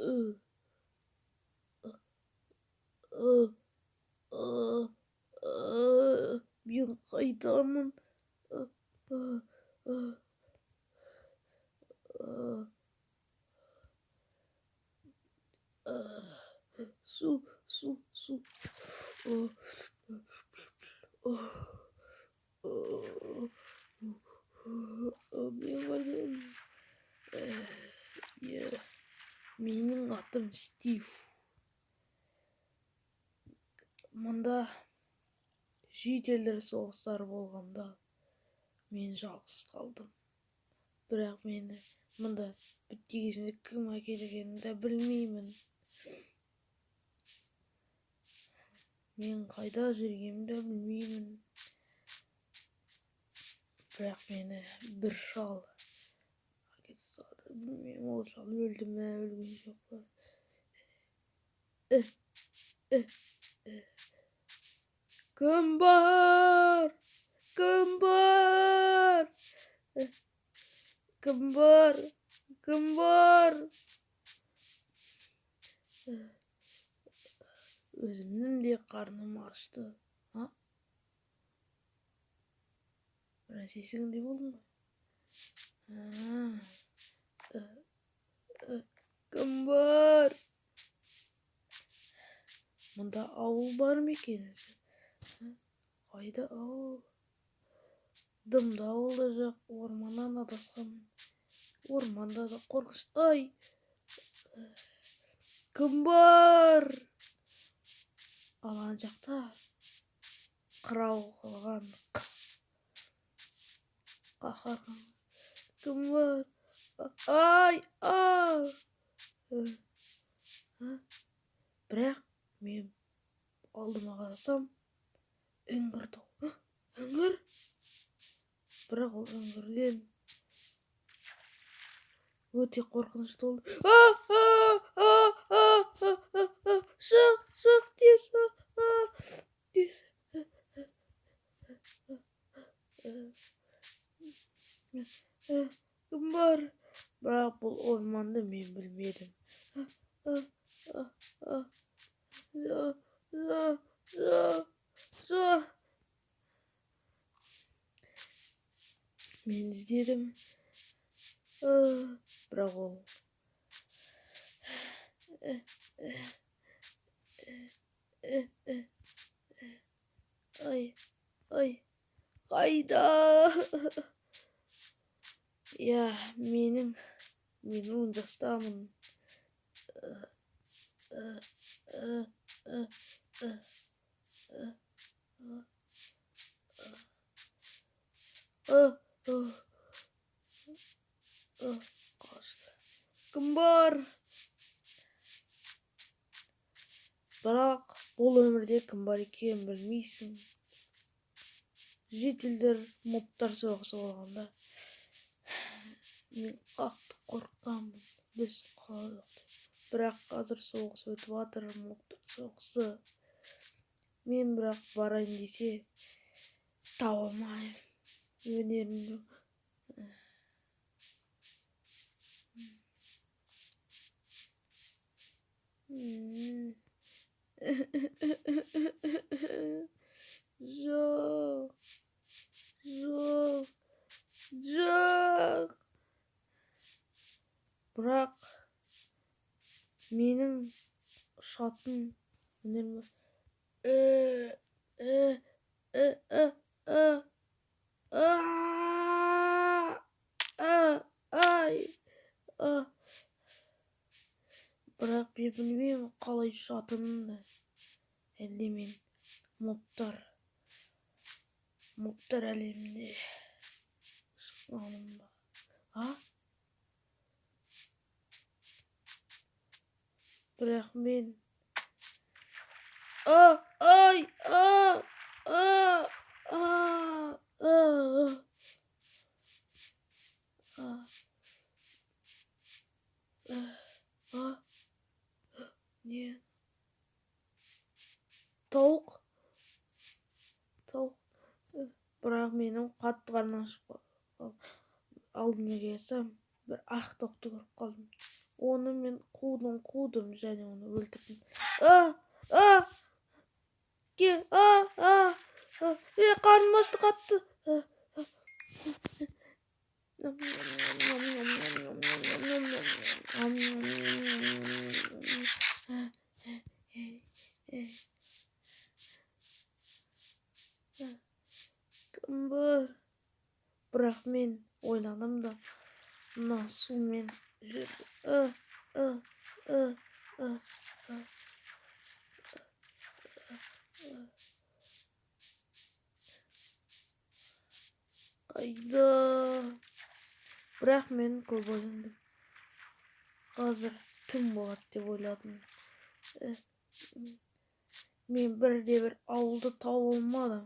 ы, ы, ы, мен қайдамын? ы, ы, ы, ы, су. ы, ы, мен қайдамын? Менің атым Стив. Мұнда жүйделер соғыстары болғанда мен жалғыз қалдым. Бірақ мені мұнда бітті кім әкелгенін де білмеймін. Мен қайда жүргенімді білмеймін. Бірақ мені бір шал әкеліп салды. Білмеймін, ол шал өлді ме, өлген жоқ па. Кім бар? Кім бар? Кім бар? Кім бар? Өзімнің де қарным ашты. Біраз есіңде болды ма? Кім бар? Мұнда ауыл бар ма екен? Қайда ауыл? Дымда ауыл да жоқ, орманнан адасқан. Орманда да қорқыныш. Ай! Кім бар? Алан жақта қырау қалған қыз. Қаһарған. Кім бар? Ай! Бірақ мен алдыма қарасам, үңгір толы. Үңгір? Бірақ ол үңгірден өте қорқынышты болды. Шық, тез. Кім бар? Бірақ бұл орманды мен білмедім. Мен іздедім. Бірақ ол қайда? Мен 10 жастамын. Кім бар? Бірақ бұл өмірде кім бар екенін білмейсің. Жителдер мобтар соғысы болғанда мен қатты қорққанмын. Біз қалдық. Бірақ қазір соғыс өтіп жатыр, мобтар соғысы. Мен бірақ барайын десе таба алмаймын. Өнерімді. Жоқ. Бірақ менің ұшатын өнерім бар. Бірақ мен білмеймін қалай ұшатынымды. Әлде мен мобтар әлемінде шыққаным ба? Бірақ мен не? Тауық. Бірақ менің қатты қарным ашып қалды. Алдыма келсем, бір ақ тауықты көріп қалдым. Onu men qudum және оны өлтірдім. Қарным ашты қатты. Кім бар? Бірақ мен ойландым да, мына сумен жүрді. Қайда? Бірақ мен көп ойландым. Қазір түн болады деп ойладым. Мен бірде-бір ауылды тауып алмадым.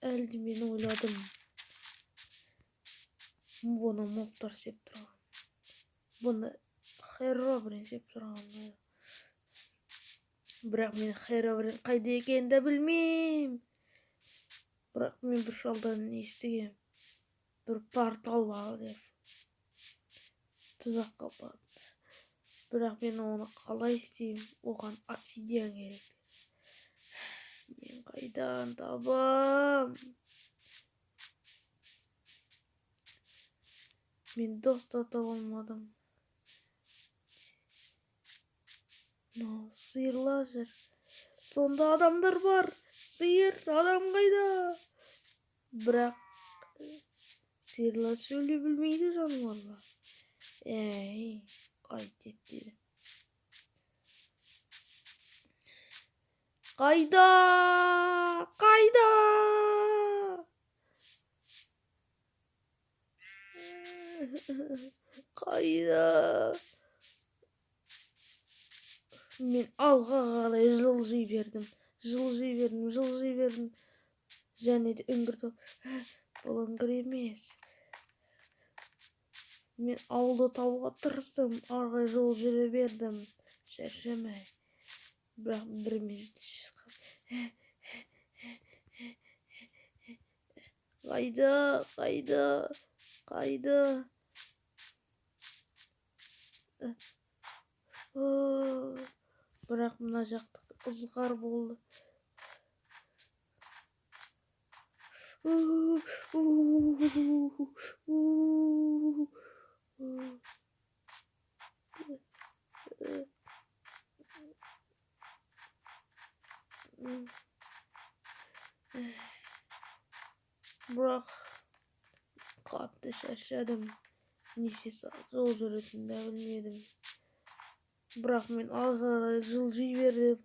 Әлде мен ойладым. Бұны моптар сеп тұрған. Бұны Херобрин сеп тұрған. Бірақ мен Херобрин қайда екенін білмейм. Бірақ мен бір шалдан естігем. Бір портал бар деп. Тұзаққа бардым. Бірақ мен оны қалай істеймін? Оған обсидиан керек. Мен қайдан табам? Мен дос та таба алмадым. Сиырлар жүр. Сонда адамдар бар. Сиыр, адам қайда? Бірақ сиырлар сөйлей білмейді жануарлар. Қайтет деді. Қайда? Мен алға қарай жылжи бердім. Және де үңгір бұл үңгір емес. Мен ауылды табуға тырыстым. Арғай жол жүре бердім. Шаршамай. Бірақ бір мезет шыққан. Қайда? Бірақ мына жақты ызғар болды. Бірақ қатты шаршадым. Неше сағат жол жүретінімді білмедім. Бірақ мен алға қарай жылжи бердім.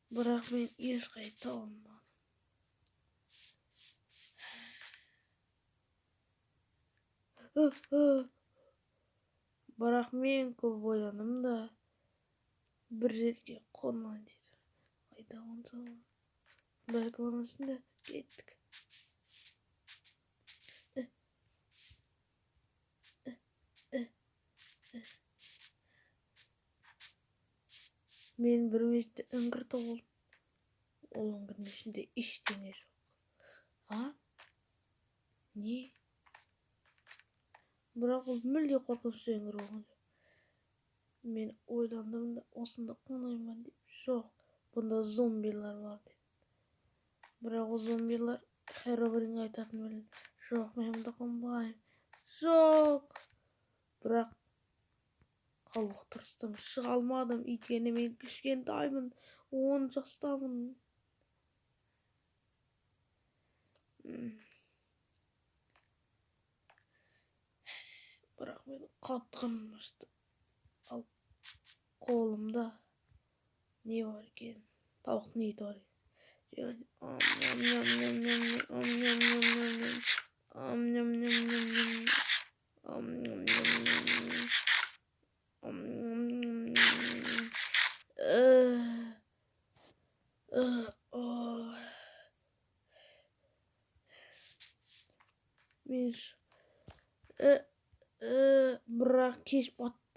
Бірақ мен ешқай таба алмадым. Бірақ мен көп ойландым да бір жерге қонайын дедім. Қайда қонсам? Бәлкім анасында кеттік. Мен бір мезетте үңгір тауып алдым. Ол үңгірдің ішінде ештеңе жоқ. Не? Бірақ ол мүлде қорқынышты үңгір болған жоқ. Мен ойландым да осында қонайын деп. Жоқ, бұнда зомбилар бар деп. Бірақ ол зомбилар Херобринге айтатын білді. Жоқ, мен бұнда қонбаймын. Жоқ. Бірақ қалуға тырыстым, шыға алмадым. Өйткені мен кішкентаймын, 10 жастамын. Бірақ мен қатты қарным ашты. Ал қолымда не бар екен? Тауықтың еті бар екен. Бірақ кеш батты.